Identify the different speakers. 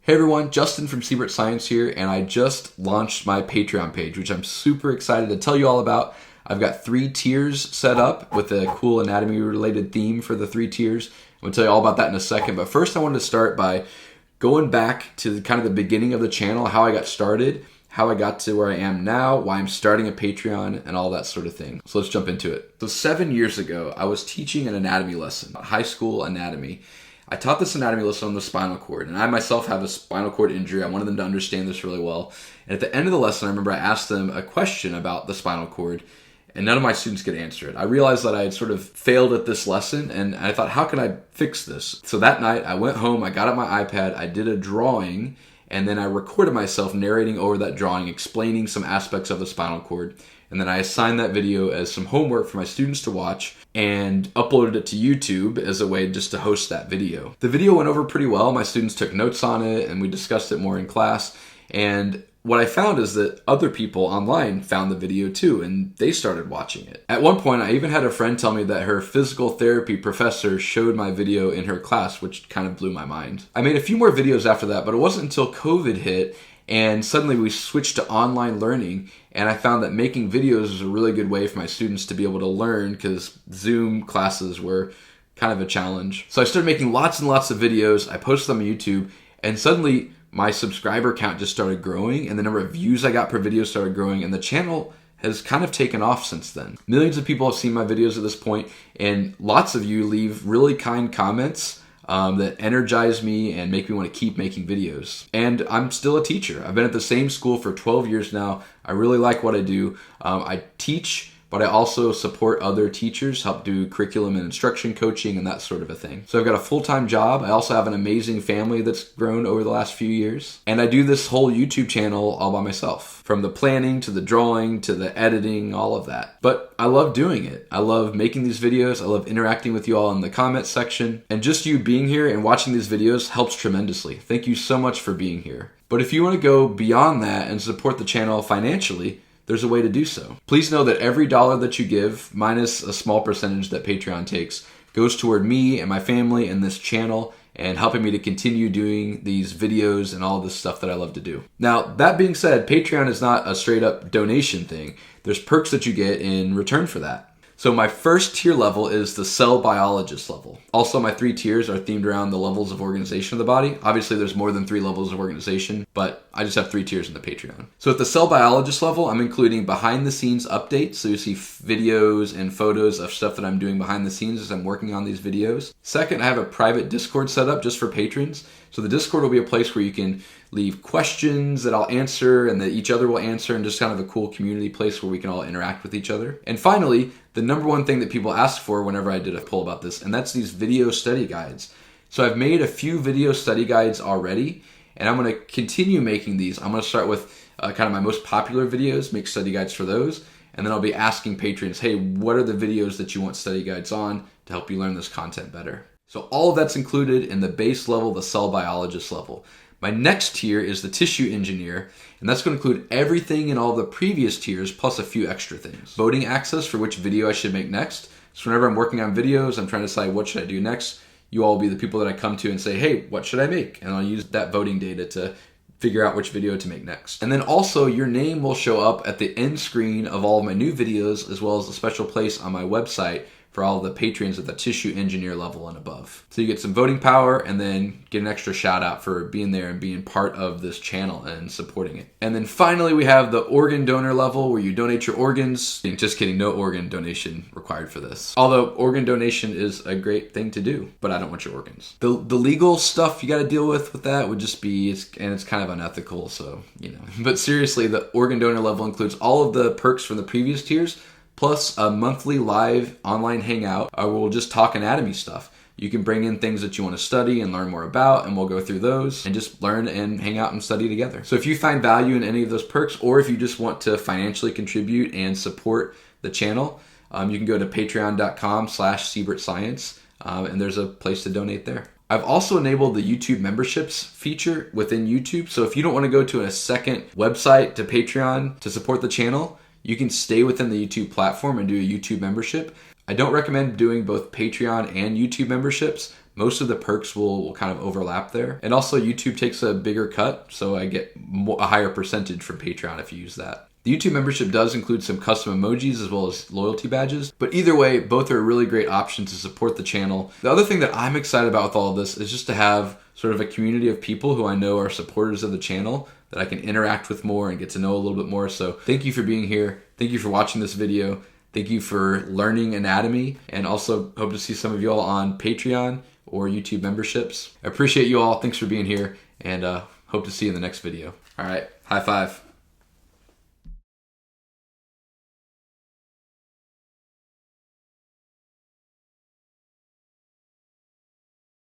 Speaker 1: Hey everyone, Justin from Siebert Science here, and I just launched my Patreon page, which I'm super excited to tell you all about. I've got 3 tiers set up with a cool anatomy-related theme for the 3 tiers. I'm going to tell you all about that in a second, but first I wanted to start by going back to kind of the beginning of the channel, how I got started, how I got to where I am now, why I'm starting a Patreon, and all that sort of thing. So let's jump into it. So 7 years ago, I was teaching an anatomy lesson, high school anatomy. I taught this anatomy lesson on the spinal cord, and I myself have a spinal cord injury. I wanted them to understand this really well. And at the end of the lesson, I remember I asked them a question about the spinal cord, and none of my students could answer it. I realized that I had sort of failed at this lesson, and I thought, how can I fix this? So that night, I went home, I got out my iPad, I did a drawing, and then I recorded myself narrating over that drawing, explaining some aspects of the spinal cord. And then I assigned that video as some homework for my students to watch and uploaded it to YouTube as a way just to host that video. The video went over pretty well. My students took notes on it and we discussed it more in class. And what I found is that other people online found the video too, and they started watching it. At one point, I even had a friend tell me that her physical therapy professor showed my video in her class, which kind of blew my mind. I made a few more videos after that, but it wasn't until COVID hit and suddenly we switched to online learning, and I found that making videos was a really good way for my students to be able to learn because Zoom classes were kind of a challenge. So I started making lots and lots of videos. I posted them on YouTube, and suddenly my subscriber count just started growing, and the number of views I got per video started growing, and the channel has kind of taken off since then. Millions of people have seen my videos at this point, and lots of you leave really kind comments that energize me and make me want to keep making videos. And I'm still a teacher. I've been at the same school for 12 years now. I really like what I do. I teach, but I also support other teachers, help do curriculum and instruction coaching and that sort of a thing. So I've got a full-time job. I also have an amazing family that's grown over the last few years. And I do this whole YouTube channel all by myself, from the planning to the drawing to the editing, all of that. But I love doing it. I love making these videos. I love interacting with you all in the comments section. And just you being here and watching these videos helps tremendously. Thank you so much for being here. But if you want to go beyond that and support the channel financially, there's a way to do so. Please know that every dollar that you give, minus a small percentage that Patreon takes, goes toward me and my family and this channel and helping me to continue doing these videos and all this stuff that I love to do. Now, that being said, Patreon is not a straight up donation thing. There's perks that you get in return for that. So my first tier level is the cell biologist level. Also, my 3 tiers are themed around the levels of organization of the body. Obviously, there's more than 3 levels of organization, but I just have 3 tiers in the Patreon. So at the cell biologist level, I'm including behind the scenes updates. So you see videos and photos of stuff that I'm doing behind the scenes as I'm working on these videos. Second, I have a private Discord set up just for patrons. So the Discord will be a place where you can leave questions that I'll answer and that each other will answer, and just kind of a cool community place where we can all interact with each other. And finally, the number one thing that people ask for whenever I did a poll about this, and that's these video study guides. So I've made a few video study guides already, and I'm going to continue making these. I'm going to start with kind of my most popular videos, make study guides for those, and then I'll be asking patrons, hey, what are the videos that you want study guides on to help you learn this content better? So all of that's included in the base level, the cell biologist level. My next tier is the tissue engineer, and that's going to include everything in all the previous tiers plus a few extra things. Voting access for which video I should make next. So whenever I'm working on videos, I'm trying to decide what should I do next. You all will be the people that I come to and say, hey, what should I make? And I'll use that voting data to figure out which video to make next. And then also your name will show up at the end screen of all of my new videos, as well as a special place on my website for all of the patrons at the tissue engineer level and above. So you get some voting power and then get an extra shout out for being there and being part of this channel and supporting it. And then finally we have the organ donor level where you donate your organs. Just kidding, no organ donation required for this. Although organ donation is a great thing to do, but I don't want your organs. The legal stuff you got to deal with that would just be, and it's kind of unethical, so, you know. But seriously, the organ donor level includes all of the perks from the previous tiers, plus a monthly live online hangout where we'll just talk anatomy stuff. You can bring in things that you want to study and learn more about, and we'll go through those and just learn and hang out and study together. So if you find value in any of those perks, or if you just want to financially contribute and support the channel, you can go to patreon.com/SiebertScience, and there's a place to donate there. I've also enabled the YouTube memberships feature within YouTube. So if you don't want to go to a second website to Patreon to support the channel, you can stay within the YouTube platform and do a YouTube membership. I don't recommend doing both Patreon and YouTube memberships. most of the perks will kind of overlap there. And also YouTube takes a bigger cut, so I get a higher percentage from Patreon if you use that. The YouTube membership does include some custom emojis as well as loyalty badges, but either way, both are a really great option to support the channel. The other thing that I'm excited about with all of this is just to have sort of a community of people who I know are supporters of the channel that I can interact with more and get to know a little bit more. So thank you for being here. Thank you for watching this video. Thank you for learning anatomy, and also hope to see some of you all on Patreon or YouTube memberships. I appreciate you all. Thanks for being here, and hope to see you in the next video. All right, high five.